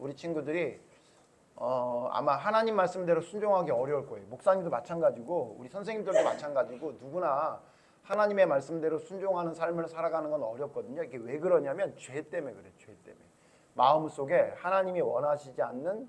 우리 친구들이 아마 하나님 말씀대로 순종하기 어려울 거예요. 목사님도 마찬가지고 우리 선생님들도 마찬가지고 누구나 하나님의 말씀대로 순종하는 삶을 살아가는 건 어렵거든요. 이게 왜 그러냐면 죄 때문에 그래요. 죄 때문에. 마음속에 하나님이 원하시지 않는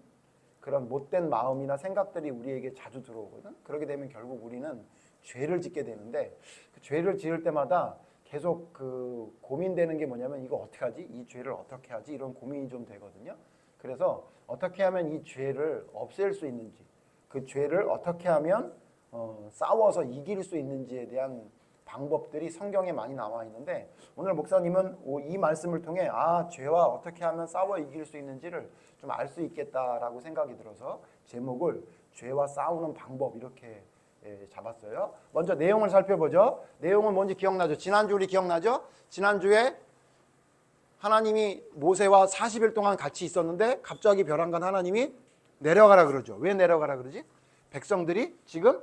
그런 못된 마음이나 생각들이 우리에게 자주 들어오거든. 그렇게 되면 결국 우리는 죄를 짓게 되는데 그 죄를 지을 때마다 계속 그 고민되는 게 뭐냐면 이거 어떻게 하지? 이 죄를 어떻게 하지? 이런 고민이 좀 되거든요. 그래서 어떻게 하면 이 죄를 없앨 수 있는지, 그 죄를 어떻게 하면 싸워서 이길 수 있는지에 대한 방법들이 성경에 많이 나와 있는데 오늘 목사님은 이 말씀을 통해 죄와 어떻게 하면 싸워 이길 수 있는지를 좀 알 수 있겠다라고 생각이 들어서 제목을 죄와 싸우는 방법 이렇게 잡았어요. 먼저 내용을 살펴보죠. 내용은 뭔지 기억나죠? 지난주 우리 기억나죠? 지난주에 하나님이 모세와 40일 동안 같이 있었는데 갑자기 벼랑간 하나님이 내려가라 그러죠. 왜 내려가라 그러지? 백성들이 지금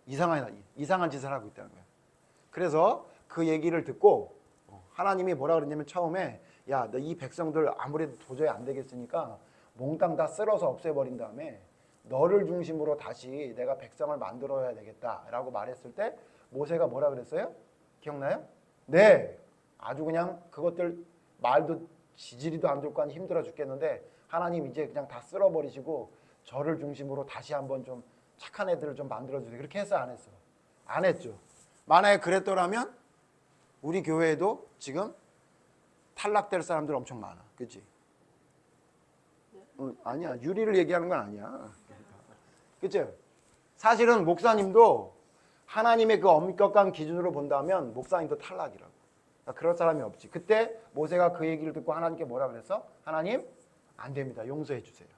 이상한 짓을 하고 있다는 거예요. 그래서 그 얘기를 듣고 하나님이 뭐라 그랬냐면 처음에 야, 너 이 백성들 아무래도 도저히 안 되겠으니까 몽땅 다 쓸어서 없애버린 다음에 너를 중심으로 다시 내가 백성을 만들어야 되겠다라고 말했을 때 모세가 뭐라 그랬어요? 기억나요? 네. 아주 그냥 그것들 말도 지지리도 안 들고 힘들어 죽겠는데 하나님 이제 그냥 다 쓸어버리시고 저를 중심으로 다시 한번 좀 착한 애들을 좀 만들어주세요. 그렇게 했어 안 했어? 안 했죠. 만약에 그랬더라면 우리 교회에도 지금 탈락될 사람들 엄청 많아. 그치? 아니야. 유리를 얘기하는 건 아니야. 그치? 사실은 목사님도 하나님의 그 엄격한 기준으로 본다면 목사님도 탈락이라고. 그러니까 그럴 사람이 없지. 그때 모세가 그 얘기를 듣고 하나님께 뭐라 그랬어? 하나님 안 됩니다. 용서해 주세요.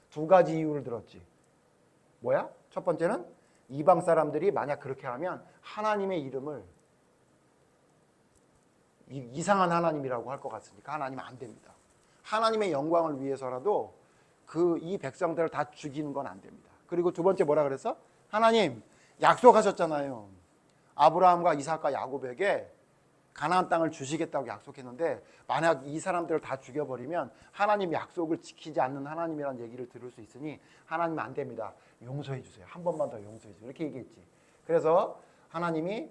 두 가지 이유를 들었지. 뭐야? 첫 번째는 이방 사람들이 만약 그렇게 하면 하나님의 이름을 이상한 하나님이라고 할 것 같으니까 하나님은 안 됩니다. 하나님의 영광을 위해서라도 이 백성들을 다 죽이는 건 안 됩니다. 그리고 두 번째 뭐라 그랬어? 하나님 약속하셨잖아요. 아브라함과 이삭과 야곱에게 가나안 땅을 주시겠다고 약속했는데 만약 이 사람들을 다 죽여버리면 하나님 약속을 지키지 않는 하나님이라는 얘기를 들을 수 있으니 하나님 안 됩니다. 용서해 주세요. 한 번만 더 용서해 주세요. 이렇게 얘기했지. 그래서 하나님이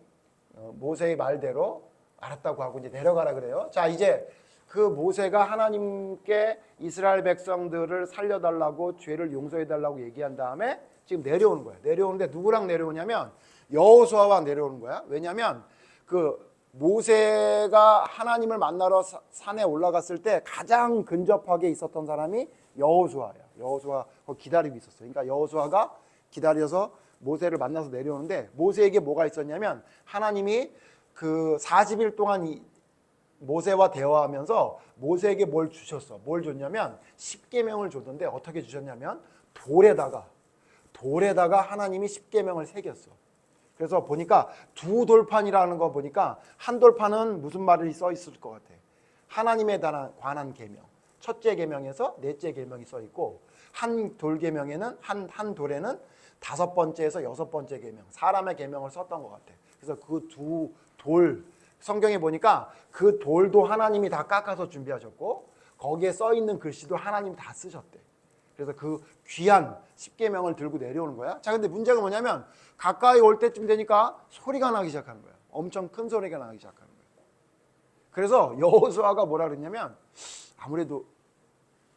모세의 말대로 알았다고 하고 이제 내려가라 그래요. 자, 이제 그 모세가 하나님께 이스라엘 백성들을 살려달라고 죄를 용서해달라고 얘기한 다음에 지금 내려오는 거야. 내려오는데 누구랑 내려오냐면 여호수아와 내려오는 거야. 왜냐하면 그 모세가 하나님을 만나러 산에 올라갔을 때 가장 근접하게 있었던 사람이 여호수아야. 여호수아 기다리고 있었어요. 그러니까 여호수아가 기다려서 모세를 만나서 내려오는데 모세에게 뭐가 있었냐면 하나님이 그 40일 동안 모세와 대화하면서 모세에게 뭘 주셨어. 뭘 줬냐면 10계명을 줬는데 어떻게 주셨냐면 돌에다가 하나님이 10계명을 새겼어. 그래서 보니까 두 돌판이라는 거 보니까 한 돌판은 무슨 말이 써 있을 것 같아. 하나님에 관한 계명. 첫째 계명에서 넷째 계명이 써 있고 한 돌계명에는 한 돌에는 5번째에서 6번째 계명, 사람의 계명을 썼던 것 같아. 그래서 그 두 돌 성경에 보니까 그 돌도 하나님이 다 깎아서 준비하셨고 거기에 써 있는 글씨도 하나님이 다 쓰셨대. 그래서 그 귀한 10계명을 들고 내려오는 거야. 자, 근데 문제가 뭐냐면 가까이 올 때쯤 되니까 소리가 나기 시작하는 거야. 엄청 큰 소리가 나기 시작하는 거야. 그래서 여호수아가 뭐라 그랬냐면 아무래도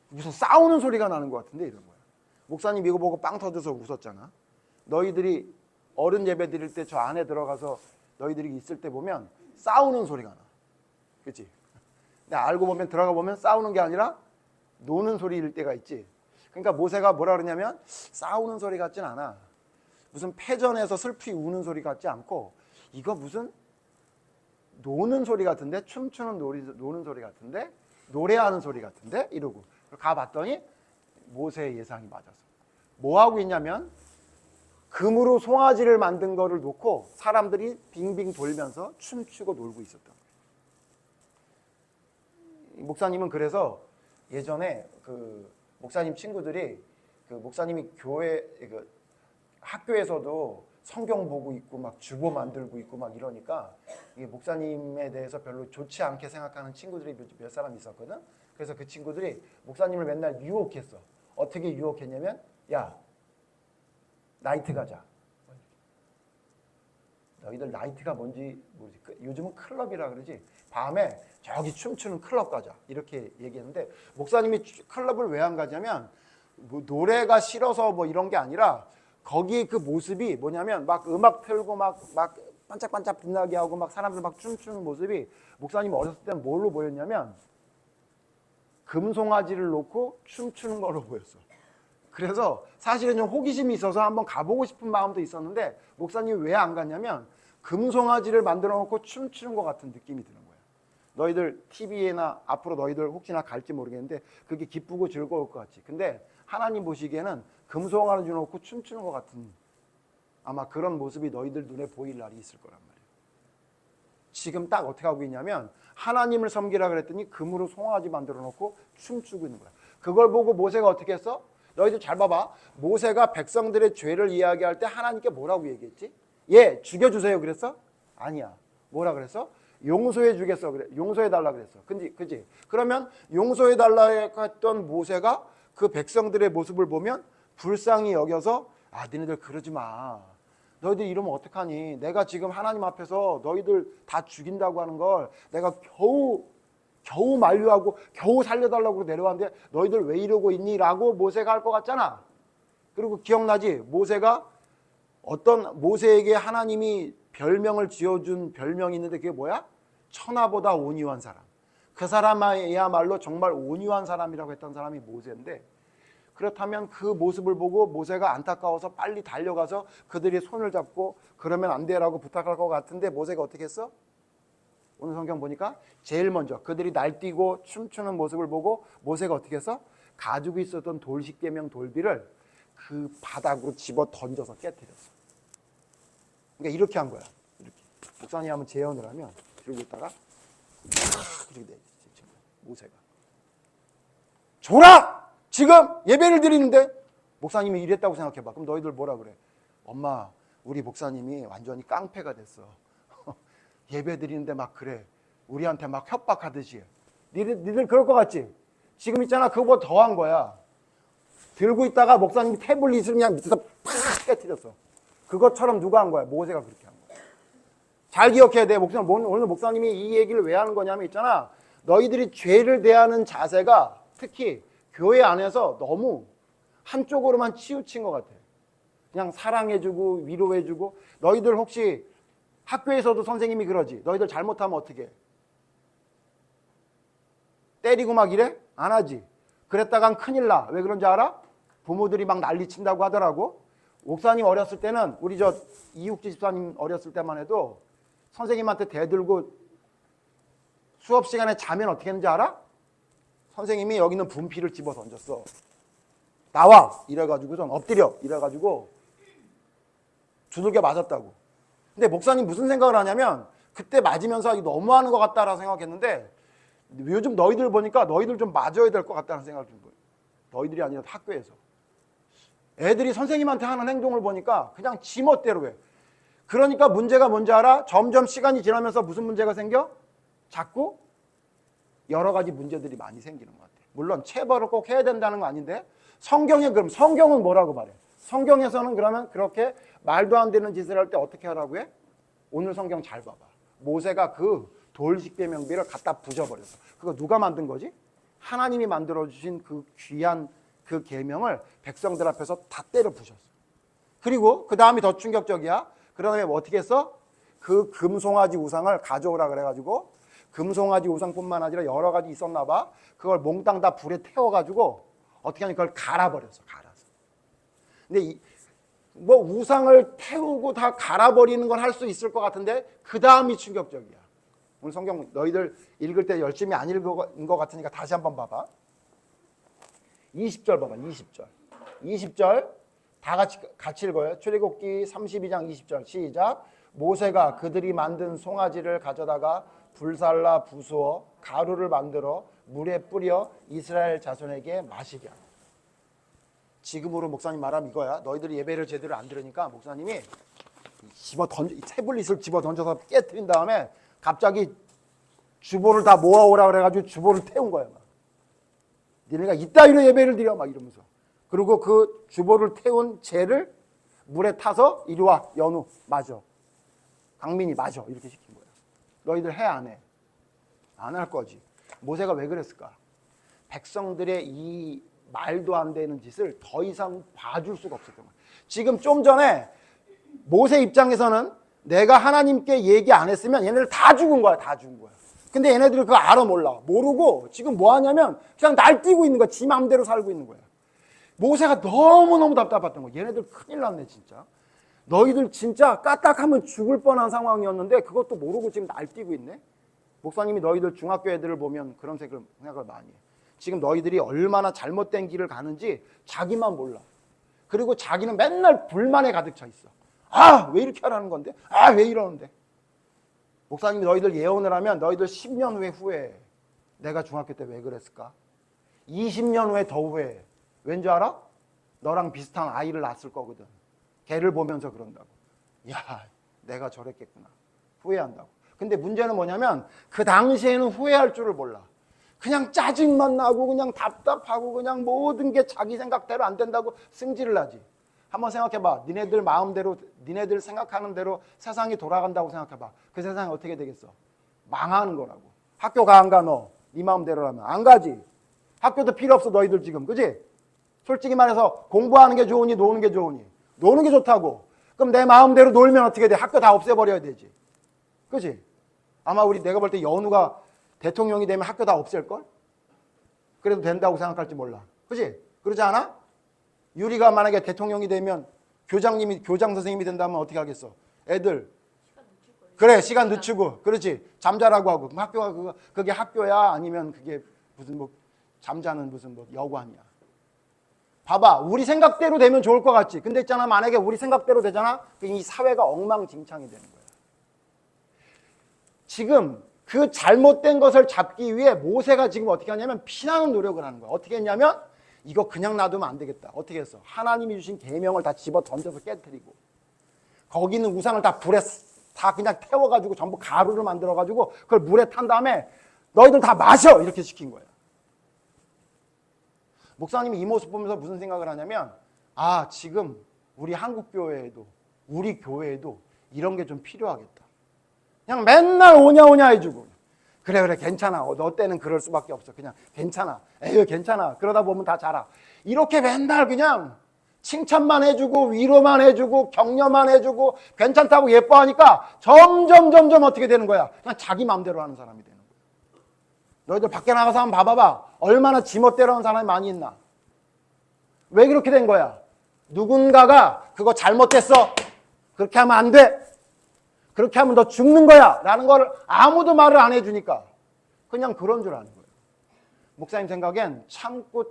무슨 싸우는 소리가 나는 것 같은데 이런 거야. 목사님 이거 보고 빵 터져서 웃었잖아. 너희들이 어른 예배 드릴 때 저 안에 들어가서 너희들이 있을 때 보면 싸우는 소리가 나. 그치? 근데 알고 보면 들어가 보면 싸우는 게 아니라 노는 소리일 때가 있지. 그러니까 모세가 뭐라 그러냐면 싸우는 소리 같진 않아. 무슨 패전에서 슬피 우는 소리 같지 않고 이거 무슨 노는 소리 같은데, 춤추는 노는 소리 같은데, 노래하는 소리 같은데 이러고 가봤더니 모세의 예상이 맞았어. 뭐 하고 있냐면 금으로 송아지를 만든 거를 놓고 사람들이 빙빙 돌면서 춤추고 놀고 있었던 거예요. 목사님은 그래서 예전에 그 목사님 친구들이 그 목사님이 교회 그 학교에서도 성경 보고 있고 막 주보 만들고 있고 막 이러니까 이게 목사님에 대해서 별로 좋지 않게 생각하는 친구들이 몇 사람 있었거든. 그래서 그 친구들이 목사님을 맨날 유혹했어. 어떻게 유혹했냐면 야 나이트 가자. 너희들 나이트가 뭔지 모르지. 요즘은 클럽이라 그러지. 밤에 저기 춤추는 클럽 가자. 이렇게 얘기했는데 목사님이 클럽을 왜 안 가냐면 뭐 노래가 싫어서 뭐 이런 게 아니라 거기 그 모습이 뭐냐면 막 음악 틀고 막 반짝반짝 빛나게 하고 막 사람들 막 춤추는 모습이 목사님 어렸을 때는 뭘로 보였냐면 금송아지를 놓고 춤추는 거로 보였어. 그래서 사실은 좀 호기심이 있어서 한번 가보고 싶은 마음도 있었는데 목사님이 왜 안 갔냐면 금송아지를 만들어 놓고 춤추는 것 같은 느낌이 드는 거예요. 너희들 TV에나 앞으로 너희들 혹시나 갈지 모르겠는데 그게 기쁘고 즐거울 것 같지. 근데 하나님 보시기에는 금송아지 놓고 춤추는 것 같은 아마 그런 모습이 너희들 눈에 보일 날이 있을 거란 말이에요. 지금 딱 어떻게 하고 있냐면 하나님을 섬기라 그랬더니 금으로 송아지 만들어 놓고 춤추고 있는 거야. 그걸 보고 모세가 어떻게 했어? 너희들 잘 봐봐. 모세가 백성들의 죄를 이야기할 때 하나님께 뭐라고 얘기했지? 예, 죽여주세요 그랬어? 아니야. 뭐라 그랬어? 용서해 주겠어 그래. 용서해 달라 그랬어. 그지? 그러면 용서해 달라 했던 모세가 그 백성들의 모습을 보면 불쌍히 여겨서 아, 너희들 그러지 마. 너희들 이러면 어떡하니? 내가 지금 하나님 앞에서 너희들 다 죽인다고 하는 걸 내가 겨우 만류하고 겨우 살려달라고 내려왔는데 너희들 왜 이러고 있니? 라고 모세가 할 것 같잖아. 그리고 기억나지? 모세에게 하나님이 별명을 지어준 별명이 있는데 그게 뭐야? 천하보다 온유한 사람. 그 사람이야말로 정말 온유한 사람이라고 했던 사람이 모세인데 그렇다면 그 모습을 보고 모세가 안타까워서 빨리 달려가서 그들의 손을 잡고 그러면 안 돼라고 부탁할 것 같은데 모세가 어떻게 했어? 오늘 성경 보니까 제일 먼저 그들이 날뛰고 춤추는 모습을 보고 모세가 어떻게 했어? 가지고 있었던 돌십계명 돌비를 그 바닥으로 집어 던져서 깨뜨렸어. 그러니까 이렇게 한 거야. 이렇게. 목사님 한번 재현을 하면 들고 있다가 이렇게 돼. 모세가 줘라! 지금 예배를 드리는데 목사님이 이랬다고 생각해봐. 그럼 너희들 뭐라 그래? 엄마, 우리 목사님이 완전히 깡패가 됐어. 예배 드리는데 막 그래. 우리한테 막 협박하듯이. 니들 그럴 것 같지? 지금 있잖아. 그거보다 더한 거야. 들고 있다가 목사님이 태블릿을 그냥 밑에서 팍 깨뜨렸어. 그것처럼 누가 한 거야? 모세가 그렇게 한 거야. 잘 기억해야 돼. 오늘 목사님이 이 얘기를 왜 하는 거냐면 있잖아. 너희들이 죄를 대하는 자세가 특히 교회 안에서 너무 한쪽으로만 치우친 것 같아. 그냥 사랑해주고 위로해주고. 너희들 혹시 학교에서도 선생님이 그러지. 너희들 잘못하면 어떻게 해? 때리고 막 이래? 안 하지. 그랬다간 큰일 나. 왜 그런지 알아? 부모들이 막 난리친다고 하더라고. 목사님 어렸을 때는 우리 이육지 집사님 어렸을 때만 해도 선생님한테 대들고 수업 시간에 자면 어떻게 했는지 알아? 선생님이 여기 있는 분필을 집어 던졌어. 나와! 이래가지고선 엎드려! 이래가지고 두들겨 맞았다고. 근데 목사님 무슨 생각을 하냐면 그때 맞으면서 너무하는 것 같다라고 생각했는데 요즘 너희들 보니까 너희들 좀 맞아야 될 것 같다는 생각을 좀 보여. 너희들이 아니라 학교에서. 애들이 선생님한테 하는 행동을 보니까 그냥 지 멋대로 해. 그러니까 문제가 뭔지 알아? 점점 시간이 지나면서 무슨 문제가 생겨? 자꾸 여러 가지 문제들이 많이 생기는 것 같아. 물론 체벌을 꼭 해야 된다는 건 아닌데 그럼 성경은 뭐라고 말해? 성경에서는 그러면 그렇게 말도 안 되는 짓을 할 때 어떻게 하라고 해? 오늘 성경 잘 봐봐. 모세가 그 돌십계명비를 갖다 부셔버렸어. 그거 누가 만든 거지? 하나님이 만들어주신 그 귀한 그 계명을 백성들 앞에서 다 때려 부셨어. 그리고 그 다음이 더 충격적이야. 그 다음에 뭐 어떻게 했어? 그 금송아지 우상을 가져오라 그래가지고 금송아지 우상뿐만 아니라 여러 가지 있었나 봐. 그걸 몽땅 다 불에 태워가지고 어떻게 하니 그걸 갈아버렸어. 갈아서. 근데 뭐 우상을 태우고 다 갈아버리는 건 할 수 있을 것 같은데 그 다음이 충격적이야. 오늘 성경 너희들 읽을 때 열심히 안 읽은 것 같으니까 다시 한번 봐봐. 20절 봐봐. 20절 다 같이 읽어요. 출애굽기 32장 20절 시작. 모세가 그들이 만든 송아지를 가져다가 불살라 부수어 가루를 만들어 물에 뿌려 이스라엘 자손에게 마시게 하고. 지금으로 목사님 말하면 이거야. 너희들이 예배를 제대로 안 들으니까 목사님이 태블릿을 집어 던져서 깨뜨린 다음에 갑자기 주보를 다 모아오라 그래가지고 주보를 태운 거야. 니네가 이따위로 예배를 드려 막 이러면서. 그리고 그 주보를 태운 재를 물에 타서 이리 와 연우 마셔. 강민이 마셔. 이렇게 시킨 거야. 너희들 해 안 해? 안 할 거지. 모세가 왜 그랬을까? 백성들의 이 말도 안 되는 짓을 더 이상 봐줄 수가 없었던 거야. 지금 좀 전에 모세 입장에서는 내가 하나님께 얘기 안 했으면 얘네들 다 죽은 거야. 다 죽은 거야. 근데 얘네들은 그거 알아 몰라. 모르고 지금 뭐 하냐면 그냥 날뛰고 있는 거야. 지 마음대로 살고 있는 거야. 모세가 너무너무 답답했던 거야. 얘네들 큰일 났네 진짜. 너희들 진짜 까딱하면 죽을 뻔한 상황이었는데 그것도 모르고 지금 날뛰고 있네. 목사님이 너희들 중학교 애들을 보면 그런 생각을 많이 해. 지금 너희들이 얼마나 잘못된 길을 가는지 자기만 몰라. 그리고 자기는 맨날 불만에 가득 차 있어. 아, 왜 이렇게 하라는 건데? 아, 왜 이러는데? 목사님이 너희들 예언을 하면 너희들 10년 후에 후회해. 내가 중학교 때 왜 그랬을까? 20년 후에 더 후회해. 왠지 알아? 너랑 비슷한 아이를 낳았을 거거든. 걔를 보면서 그런다고. 야, 내가 저랬겠구나. 후회한다고. 근데 문제는 뭐냐면 그 당시에는 후회할 줄을 몰라. 그냥 짜증만 나고 그냥 답답하고 그냥 모든 게 자기 생각대로 안 된다고 승질을 하지. 한번 생각해봐. 니네들 마음대로 니네들 생각하는 대로 세상이 돌아간다고 생각해봐. 그 세상이 어떻게 되겠어? 망하는 거라고. 학교 가 안 가 너? 네 마음대로라면 안 가지. 학교도 필요 없어 너희들 지금. 그지? 솔직히 말해서 공부하는 게 좋으니 노는 게 좋으니? 노는 게 좋다고. 그럼 내 마음대로 놀면 어떻게 돼? 학교 다 없애버려야 되지. 그지? 아마 내가 볼 때 연우가 대통령이 되면 학교 다 없앨걸? 그래도 된다고 생각할지 몰라. 그지? 그러지 않아? 유리가 만약에 대통령이 되면 교장 선생님이 된다면 어떻게 하겠어? 애들 그래 시간 늦추고 그렇지 잠자라고 하고 그럼 학교가 그게 학교야 아니면 그게 무슨 뭐 잠자는 무슨 뭐 여관이야. 봐봐 우리 생각대로 되면 좋을 것 같지. 근데 있잖아 만약에 우리 생각대로 되잖아 이 사회가 엉망진창이 되는 거야. 지금 그 잘못된 것을 잡기 위해 모세가 지금 어떻게 하냐면 피나는 노력을 하는 거야. 어떻게 했냐면 이거 그냥 놔두면 안 되겠다. 어떻게 했어? 하나님이 주신 계명을 다 집어 던져서 깨뜨리고 거기 있는 우상을 다 불에 다 그냥 태워가지고 전부 가루를 만들어가지고 그걸 물에 탄 다음에 너희들 다 마셔 이렇게 시킨 거야. 목사님이 이 모습 보면서 무슨 생각을 하냐면 아 지금 우리 한국 교회에도 우리 교회에도 이런 게 좀 필요하겠다. 그냥 맨날 오냐 해주고 그래 괜찮아. 너 때는 그럴 수밖에 없어. 그냥 괜찮아. 에휴 괜찮아. 그러다 보면 다 자라. 이렇게 맨날 그냥 칭찬만 해주고 위로만 해주고 격려만 해주고 괜찮다고 예뻐하니까 점점 어떻게 되는 거야? 그냥 자기 마음대로 하는 사람이 되는 거야. 너희들 밖에 나가서 한번 봐봐봐. 얼마나 지멋대로 하는 사람이 많이 있나? 왜 그렇게 된 거야? 누군가가 그거 잘못됐어. 그렇게 하면 안 돼. 그렇게 하면 너 죽는 거야 라는 걸 아무도 말을 안 해주니까 그냥 그런 줄 아는 거예요. 목사님 생각엔 참고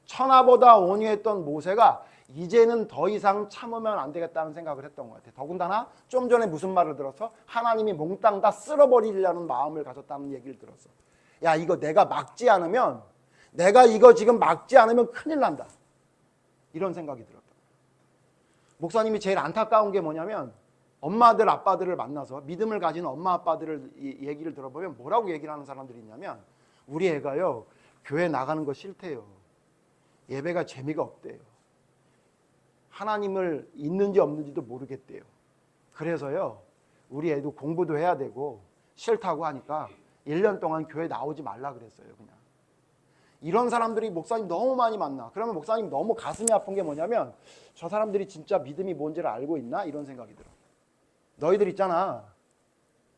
천하보다 온유했던 모세가 이제는 더 이상 참으면 안 되겠다는 생각을 했던 것 같아요. 더군다나 좀 전에 무슨 말을 들어서 하나님이 몽땅 다 쓸어버리려는 마음을 가졌다는 얘기를 들었어. 야 이거 내가 이거 지금 막지 않으면 큰일 난다 이런 생각이 들었다. 목사님이 제일 안타까운 게 뭐냐면 엄마들 아빠들을 만나서 믿음을 가진 엄마 아빠들을 얘기를 들어보면 뭐라고 얘기를 하는 사람들이 있냐면 우리 애가요 교회 나가는 거 싫대요. 예배가 재미가 없대요. 하나님을 있는지 없는지도 모르겠대요. 그래서요 우리 애도 공부도 해야 되고 싫다고 하니까 1년 동안 교회 나오지 말라 그랬어요. 그냥 이런 사람들이 목사님 너무 많이 만나. 그러면 목사님 너무 가슴이 아픈 게 뭐냐면 저 사람들이 진짜 믿음이 뭔지를 알고 있나? 이런 생각이 들어. 너희들 있잖아.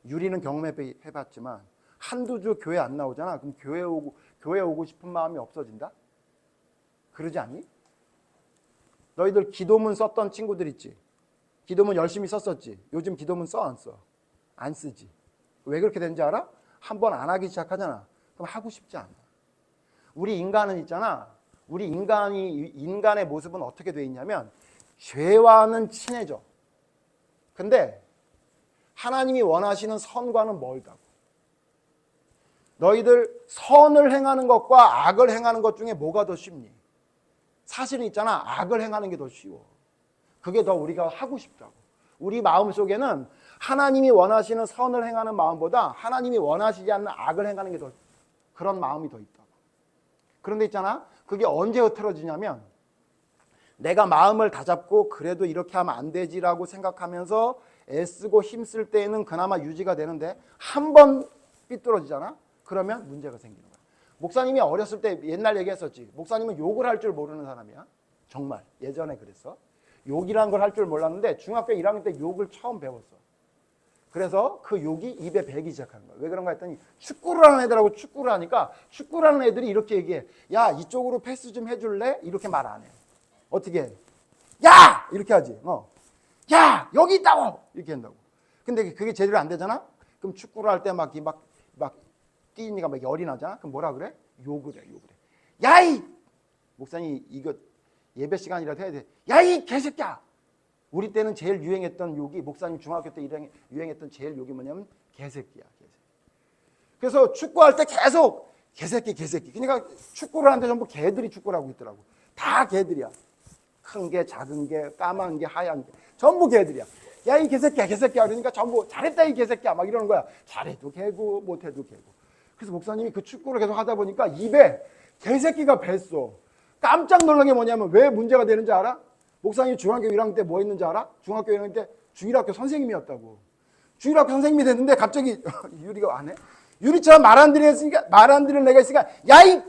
유리는 경험해봤지만 한두 주 교회 안 나오잖아. 그럼 교회 오고 싶은 마음이 없어진다? 그러지 않니? 너희들 기도문 썼던 친구들 있지? 기도문 열심히 썼었지? 요즘 기도문 써 안 써? 안 쓰지. 왜 그렇게 된지 알아? 한 번 안 하기 시작하잖아. 그럼 하고 싶지 않아. 우리 인간은 있잖아. 우리 인간의 모습은 어떻게 돼 있냐면 죄와는 친해져. 근데 하나님이 원하시는 선과는 멀다고. 너희들 선을 행하는 것과 악을 행하는 것 중에 뭐가 더 쉽니? 사실은 있잖아. 악을 행하는 게 더 쉬워. 그게 더 우리가 하고 싶다고. 우리 마음속에는 하나님이 원하시는 선을 행하는 마음보다 하나님이 원하시지 않는 악을 행하는 게 더 그런 마음이 더 있다고. 그런데 있잖아, 그게 언제 흐트러지냐면 내가 마음을 다잡고 그래도 이렇게 하면 안 되지라고 생각하면서 애쓰고 힘쓸 때에는 그나마 유지가 되는데 한 번 삐뚤어지잖아? 그러면 문제가 생기는 거야. 목사님이 어렸을 때 옛날 얘기했었지. 목사님은 욕을 할 줄 모르는 사람이야. 정말 예전에 그랬어. 욕이란 걸 할 줄 몰랐는데 중학교 1학년 때 욕을 처음 배웠어. 그래서 그 욕이 입에 배기 시작하는 거야. 왜 그런가 했더니 축구를 하는 애들하고 축구를 하니까 축구를 하는 애들이 이렇게 얘기해. 야, 이쪽으로 패스 좀 해줄래? 이렇게 말 안 해. 어떻게 해? 야! 이렇게 하지. 야! 여기 있다고! 이렇게 한다고. 근데 그게 제대로 안 되잖아? 그럼 축구를 할 때 막 뛰니까 막 열이 나잖아? 그럼 뭐라 그래? 욕을 해. 야, 이! 목사님 이거 예배 시간이라도 해야 돼. 야, 이 개새끼야! 우리 때는 제일 유행했던 욕이, 목사님 중학교 때 유행했던 제일 욕이 뭐냐면 개새끼야. 개새끼. 그래서 축구할 때 계속 개새끼. 그러니까 축구를 하는데 전부 개들이 축구를 하고 있더라고. 다 개들이야. 큰 게, 작은 게, 까만 게, 하얀 게 전부 개들이야. 야, 이 개새끼야. 그러니까 전부 잘했다 이 개새끼야 막 이러는 거야. 잘해도 개고 못해도 개고. 그래서 목사님이 그 축구를 계속 하다 보니까 입에 개새끼가 뱄어. 깜짝 놀란 게 뭐냐면 왜 문제가 되는지 알아? 목사님이 중학교 1학년 때 뭐 했는지 알아? 중학교 1학년 때 주일학교 선생님이었다고. 주일학교 선생님이 됐는데 갑자기 유리가 안 해? 유리처럼 말 안 들을 내가 있으니까 야, 이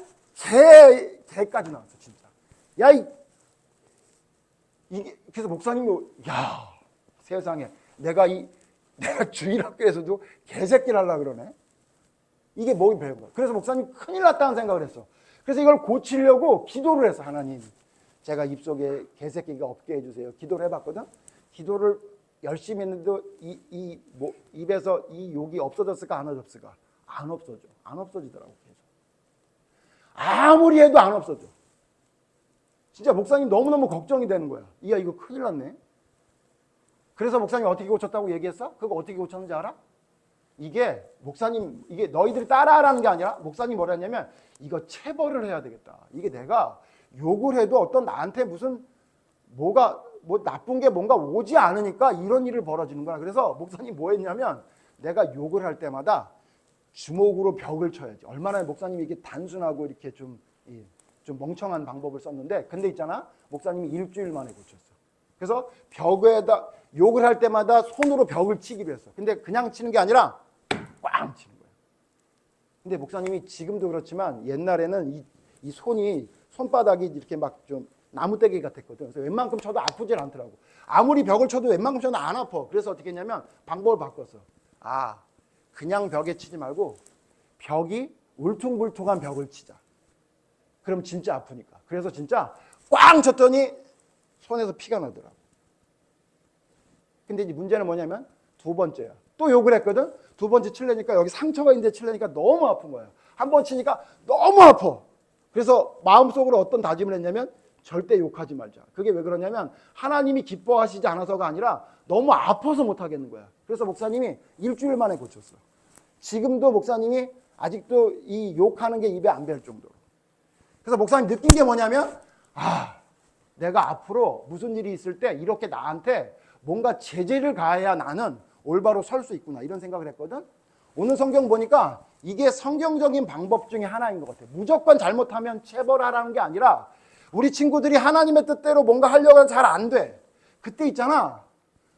개까지 나왔어 진짜. 야, 이게 그래서 목사님이 야, 세상에 내가 주일학교에서도 개새끼를 하려고 그러네. 이게 뭐인 배운 거야. 그래서 목사님 큰일 났다는 생각을 했어. 그래서 이걸 고치려고 기도를 했어. 하나님, 제가 입속에 개새끼가 없게 해주세요. 기도를 해봤거든. 기도를 열심히 했는데 입에서 이 욕이 없어졌을까 안 없어졌을까? 안 없어져. 안 없어지더라고. 계속. 아무리 해도 안 없어져. 진짜 목사님 너무너무 걱정이 되는 거야. 이야, 이거 큰일 났네. 그래서 목사님 어떻게 고쳤다고 얘기했어? 그거 어떻게 고쳤는지 알아? 이게 목사님, 이게 너희들이 따라하라는 게 아니라 목사님 뭐라 했냐면 이거 체벌을 해야 되겠다. 이게 내가 욕을 해도 어떤 나한테 무슨 뭐 나쁜 게 뭔가 오지 않으니까 이런 일을 벌어지는 거야. 그래서 목사님 뭐 했냐면 내가 욕을 할 때마다 주먹으로 벽을 쳐야지. 얼마나 목사님이 이게 단순하고 이렇게 좀 멍청한 방법을 썼는데, 근데 있잖아, 목사님이 일주일 만에 고쳤어. 그래서 벽에다 욕을 할 때마다 손으로 벽을 치기로 했어. 근데 그냥 치는 게 아니라 꽝 치는 거야. 근데 목사님이 지금도 그렇지만 옛날에는 이 손바닥이 이렇게 막 좀 나무떼기 같았거든. 그래서 웬만큼 쳐도 아프질 않더라고. 아무리 벽을 쳐도 웬만큼 쳐도 안 아파. 그래서 어떻게 했냐면 방법을 바꿨어. 그냥 벽에 치지 말고 벽이 울퉁불퉁한 벽을 치자. 그럼 진짜 아프니까. 그래서 진짜 꽝 쳤더니 손에서 피가 나더라고. 근데 이제 문제는 뭐냐면 두 번째야. 또 욕을 했거든. 두 번째 칠려니까 여기 상처가 있는데 칠려니까 너무 아픈 거야. 한 번 치니까 너무 아파. 그래서 마음속으로 어떤 다짐을 했냐면 절대 욕하지 말자. 그게 왜 그러냐면 하나님이 기뻐하시지 않아서가 아니라 너무 아파서 못 하겠는 거야. 그래서 목사님이 일주일 만에 고쳤어. 지금도 목사님이 아직도 이 욕하는 게 입에 안 벨 정도로. 그래서 목사님 느낀 게 뭐냐면 내가 앞으로 무슨 일이 있을 때 이렇게 나한테 뭔가 제재를 가해야 나는 올바로 설 수 있구나, 이런 생각을 했거든. 오늘 성경 보니까 이게 성경적인 방법 중에 하나인 것 같아. 무조건 잘못하면 체벌하라는 게 아니라 우리 친구들이 하나님의 뜻대로 뭔가 하려고 하면 잘 안 돼. 그때 있잖아,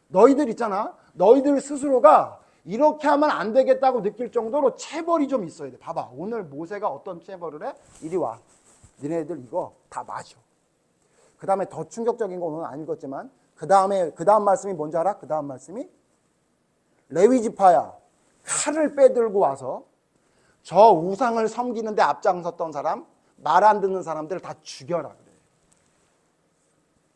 너희들 스스로가 이렇게 하면 안 되겠다고 느낄 정도로 체벌이 좀 있어야 돼. 봐봐, 오늘 모세가 어떤 체벌을 해? 이리 와, 니네들 이거 다 마셔. 그 다음에 더 충격적인 건 오늘 안 읽었지만 그 다음 말씀이 뭔지 알아? 그 다음 말씀이 레위 지파야, 칼을 빼들고 와서 저 우상을 섬기는데 앞장섰던 사람, 말 안 듣는 사람들 다 죽여라 그래.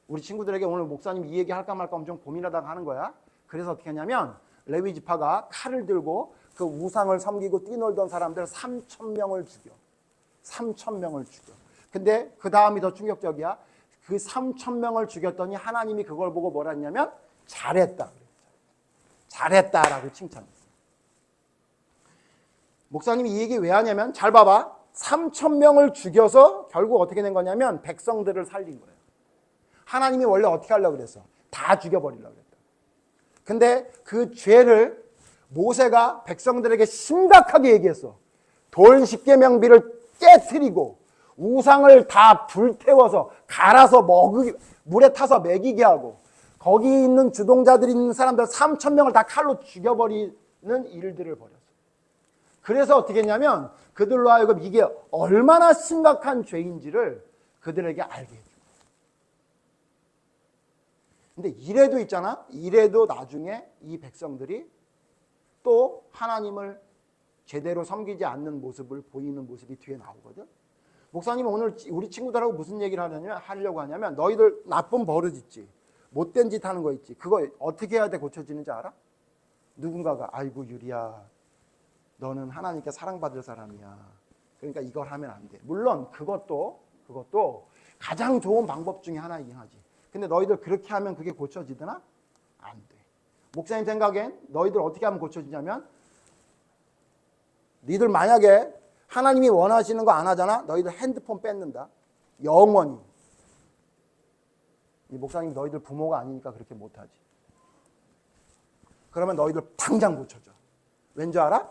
우리 친구들에게 오늘 목사님 이 얘기 할까 말까 엄청 고민하다가 하는 거야. 그래서 어떻게 하냐면 레위 지파가 칼을 들고 그 우상을 섬기고 뛰놀던 사람들 3,000명을 죽여. 3,000명을 죽여. 근데 그 다음이 더 충격적이야. 그 3,000명을 죽였더니 하나님이 그걸 보고 뭐라 했냐면 잘했다. 잘했다라고 칭찬했어. 목사님이 이 얘기 왜 하냐면 잘 봐봐. 3,000명을 죽여서 결국 어떻게 된 거냐면 백성들을 살린 거예요. 하나님이 원래 어떻게 하려고 그랬어? 다 죽여버리려고 그랬다. 근데 그 죄를 모세가 백성들에게 심각하게 얘기했어. 돌 십계명비를 깨트리고 우상을 다 불태워서 갈아서 물에 타서 먹이게 하고 거기 있는 주동자들이 있는 사람들 3,000명을 다 칼로 죽여버리는 일들을 벌였어요. 그래서 어떻게 했냐면 그들로 하여금 이게 얼마나 심각한 죄인지를 그들에게 알게 해준 거예요. 근데 이래도 있잖아. 이래도 나중에 이 백성들이 또 하나님을 제대로 섬기지 않는 모습을 보이는 모습이 뒤에 나오거든. 목사님은 오늘 우리 친구들하고 무슨 얘기를 하려고 하냐면 너희들 나쁜 버릇 있지. 못된 짓 하는 거 있지. 그거 어떻게 해야 돼 고쳐지는지 알아? 누군가가 아이고 유리야 너는 하나님께 사랑받을 사람이야. 그러니까 이걸 하면 안 돼. 물론 그것도 가장 좋은 방법 중에 하나이긴 하지. 근데 너희들 그렇게 하면 그게 고쳐지더나? 안 돼. 목사님 생각엔 너희들 어떻게 하면 고쳐지냐면 너희들 만약에 하나님이 원하시는 거 안 하잖아? 너희들 핸드폰 뺏는다. 영원히. 이 목사님 너희들 부모가 아니니까 그렇게 못하지. 그러면 너희들 당장 고쳐져. 왠지 알아?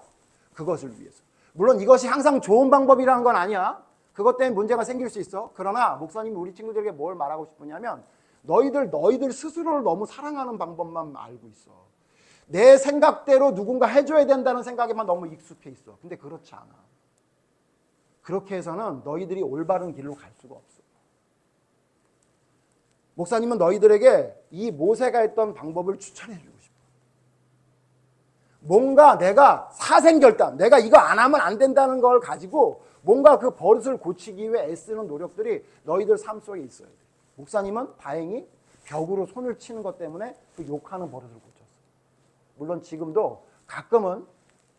그것을 위해서. 물론 이것이 항상 좋은 방법이라는 건 아니야. 그것 때문에 문제가 생길 수 있어. 그러나 목사님이 우리 친구들에게 뭘 말하고 싶으냐면 너희들 스스로를 너무 사랑하는 방법만 알고 있어. 내 생각대로 누군가 해줘야 된다는 생각에만 너무 익숙해 있어. 근데 그렇지 않아. 그렇게 해서는 너희들이 올바른 길로 갈 수가 없어. 목사님은 너희들에게 이 모세가 했던 방법을 추천해주고 싶어. 뭔가 내가 사생결단, 내가 이거 안 하면 안 된다는 걸 가지고 뭔가 그 버릇을 고치기 위해 애쓰는 노력들이 너희들 삶 속에 있어야 돼. 목사님은 다행히 벽으로 손을 치는 것 때문에 그 욕하는 버릇을 고쳤어. 물론 지금도 가끔은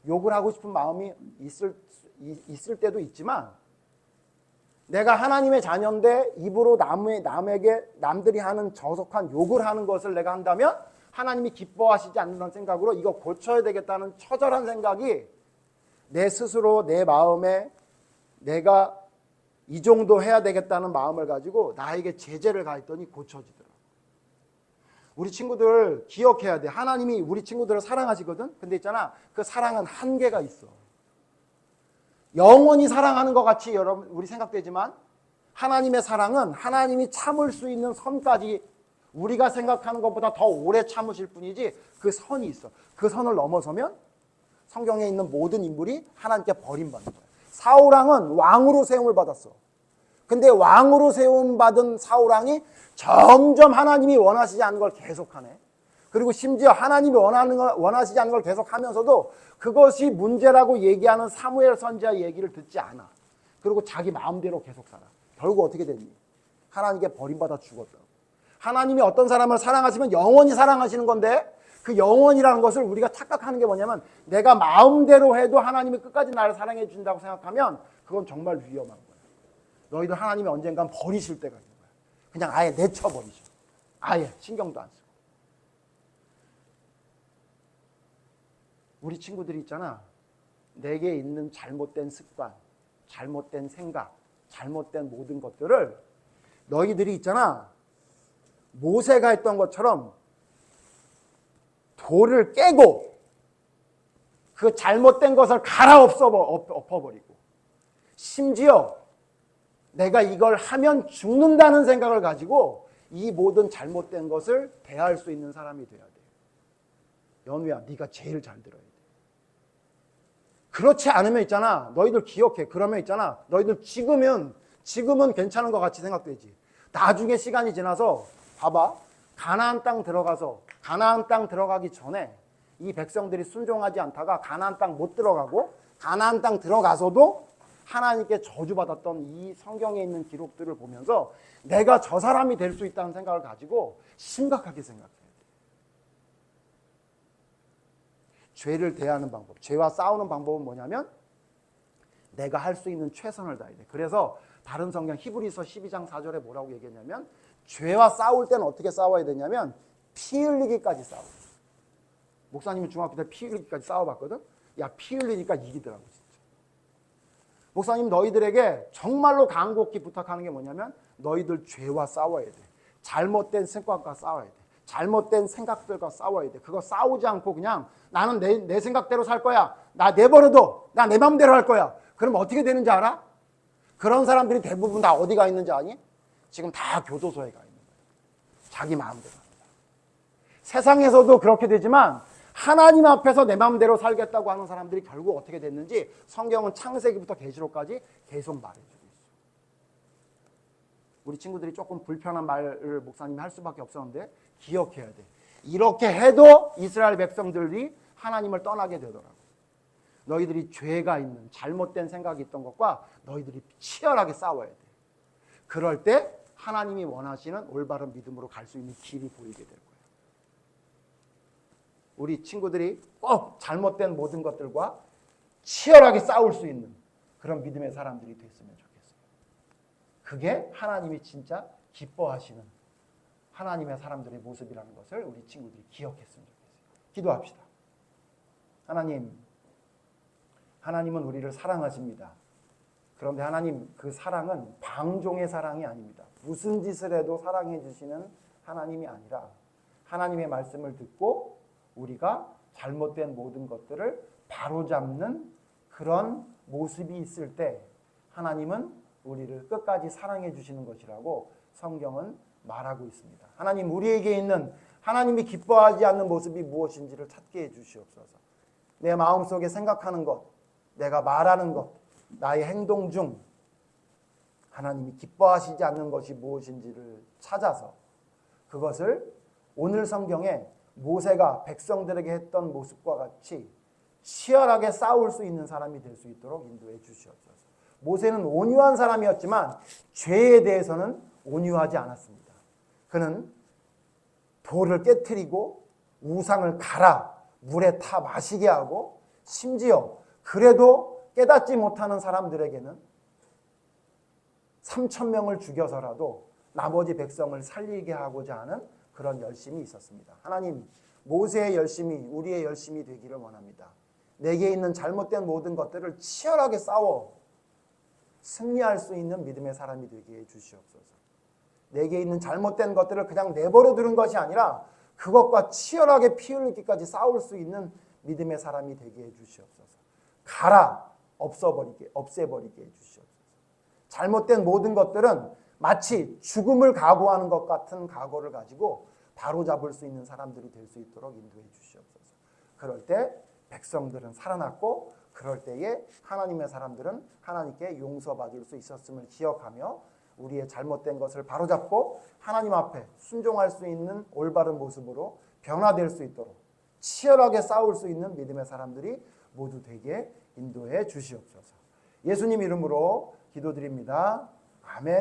욕을 하고 싶은 마음이 있을 때도 있지만 내가 하나님의 자녀인데 입으로 남들이 하는 저속한 욕을 하는 것을 내가 한다면 하나님이 기뻐하시지 않는다는 생각으로 이거 고쳐야 되겠다는 처절한 생각이 내 스스로 내 마음에 내가 이 정도 해야 되겠다는 마음을 가지고 나에게 제재를 가했더니 고쳐지더라고. 우리 친구들 기억해야 돼. 하나님이 우리 친구들을 사랑하시거든. 근데 있잖아, 그 사랑은 한계가 있어. 영원히 사랑하는 것 같이 여러분 우리 생각되지만 하나님의 사랑은 하나님이 참을 수 있는 선까지 우리가 생각하는 것보다 더 오래 참으실 뿐이지 그 선이 있어. 그 선을 넘어서면 성경에 있는 모든 인물이 하나님께 버림받는 거야. 사울왕은 왕으로 세움을 받았어. 근데 왕으로 세움받은 사울왕이 점점 하나님이 원하시지 않는 걸 계속하네. 그리고 심지어 하나님이 원하시지 않는 걸 계속하면서도 그것이 문제라고 얘기하는 사무엘 선지자 얘기를 듣지 않아. 그리고 자기 마음대로 계속 살아. 결국 어떻게 됐니? 하나님께 버림받아 죽었다고. 하나님이 어떤 사람을 사랑하시면 영원히 사랑하시는 건데 그 영원이라는 것을 우리가 착각하는 게 뭐냐면 내가 마음대로 해도 하나님이 끝까지 나를 사랑해 준다고 생각하면 그건 정말 위험한 거야. 너희들 하나님이 언젠간 버리실 때가 있는 거야. 그냥 아예 내쳐버리셔. 아예 신경도 안 쓰고. 우리 친구들이 있잖아. 내게 있는 잘못된 습관, 잘못된 생각, 잘못된 모든 것들을 너희들이 있잖아. 모세가 했던 것처럼 돌을 깨고 그 잘못된 것을 엎어버리고 심지어 내가 이걸 하면 죽는다는 생각을 가지고 이 모든 잘못된 것을 대할 수 있는 사람이 돼야 돼. 연우야, 네가 제일 잘 들어야 돼. 그렇지 않으면 있잖아. 너희들 기억해. 그러면 있잖아. 너희들 지금은 괜찮은 것 같이 생각되지. 나중에 시간이 지나서 봐봐. 가나안 땅 들어가기 전에 이 백성들이 순종하지 않다가 가나안 땅 못 들어가고 가나안 땅 들어가서도 하나님께 저주받았던 이 성경에 있는 기록들을 보면서 내가 저 사람이 될 수 있다는 생각을 가지고 심각하게 생각해야 돼. 죄를 대하는 방법, 죄와 싸우는 방법은 뭐냐면 내가 할 수 있는 최선을 다해야 돼. 그래서 다른 성경 히브리서 12장 4절에 뭐라고 얘기했냐면 죄와 싸울 때는 어떻게 싸워야 되냐면 피 흘리기까지 싸워. 목사님은 중학교 때 피 흘리기까지 싸워봤거든. 야, 피 흘리니까 이기더라고 진짜. 목사님 너희들에게 정말로 간곡히 부탁하는 게 뭐냐면 너희들 죄와 싸워야 돼. 잘못된 생각과 싸워야 돼. 잘못된 생각들과 싸워야 돼. 그거 싸우지 않고 그냥 나는 내 생각대로 살 거야. 나 내버려둬. 나 내 마음대로 할 거야. 그럼 어떻게 되는지 알아? 그런 사람들이 대부분 다 어디가 있는지 아니? 지금 다 교도소에 가 있는 거예요. 자기 마음대로 합니다. 세상에서도 그렇게 되지만 하나님 앞에서 내 마음대로 살겠다고 하는 사람들이 결국 어떻게 됐는지 성경은 창세기부터 계시록까지 계속 말해주고 있어요. 우리 친구들이 조금 불편한 말을 목사님이 할 수밖에 없었는데 기억해야 돼. 이렇게 해도 이스라엘 백성들이 하나님을 떠나게 되더라고. 너희들이 죄가 있는 잘못된 생각이 있던 것과 너희들이 치열하게 싸워야 돼. 그럴 때 하나님이 원하시는 올바른 믿음으로 갈 수 있는 길이 보이게 될 거예요. 우리 친구들이 꼭 잘못된 모든 것들과 치열하게 싸울 수 있는 그런 믿음의 사람들이 됐으면 좋겠어요. 그게 하나님이 진짜 기뻐하시는 하나님의 사람들의 모습이라는 것을 우리 친구들이 기억했으면 좋겠어요. 기도합시다. 하나님은 우리를 사랑하십니다. 그런데 하나님, 그 사랑은 방종의 사랑이 아닙니다. 무슨 짓을 해도 사랑해 주시는 하나님이 아니라 하나님의 말씀을 듣고 우리가 잘못된 모든 것들을 바로잡는 그런 모습이 있을 때 하나님은 우리를 끝까지 사랑해 주시는 것이라고 성경은 말하고 있습니다. 하나님, 우리에게 있는 하나님이 기뻐하지 않는 모습이 무엇인지를 찾게 해 주시옵소서. 내 마음속에 생각하는 것, 내가 말하는 것, 나의 행동 중 하나님이 기뻐하시지 않는 것이 무엇인지를 찾아서 그것을 오늘 성경에 모세가 백성들에게 했던 모습과 같이 치열하게 싸울 수 있는 사람이 될 수 있도록 인도해 주시옵소서. 모세는 온유한 사람이었지만 죄에 대해서는 온유하지 않았습니다. 그는 돌을 깨트리고 우상을 갈아 물에 타 마시게 하고 심지어 그래도 깨닫지 못하는 사람들에게는 3,000명을 죽여서라도 나머지 백성을 살리게 하고자 하는 그런 열심이 있었습니다. 하나님, 모세의 열심이 우리의 열심이 되기를 원합니다. 내게 있는 잘못된 모든 것들을 치열하게 싸워 승리할 수 있는 믿음의 사람이 되게 해 주시옵소서. 내게 있는 잘못된 것들을 그냥 내버려 두는 것이 아니라 그것과 치열하게 피 흘리기까지 싸울 수 있는 믿음의 사람이 되게 해 주시옵소서. 없애버리게 해 주시옵소서. 잘못된 모든 것들은 마치 죽음을 각오하는 것 같은 각오를 가지고 바로잡을 수 있는 사람들이 될 수 있도록 인도해 주시옵소서. 그럴 때 백성들은 살아났고 그럴 때에 하나님의 사람들은 하나님께 용서받을 수 있었음을 기억하며 우리의 잘못된 것을 바로잡고 하나님 앞에 순종할 수 있는 올바른 모습으로 변화될 수 있도록 치열하게 싸울 수 있는 믿음의 사람들이 모두 되게 인도해 주시옵소서. 예수님 이름으로 기도드립니다. 아멘.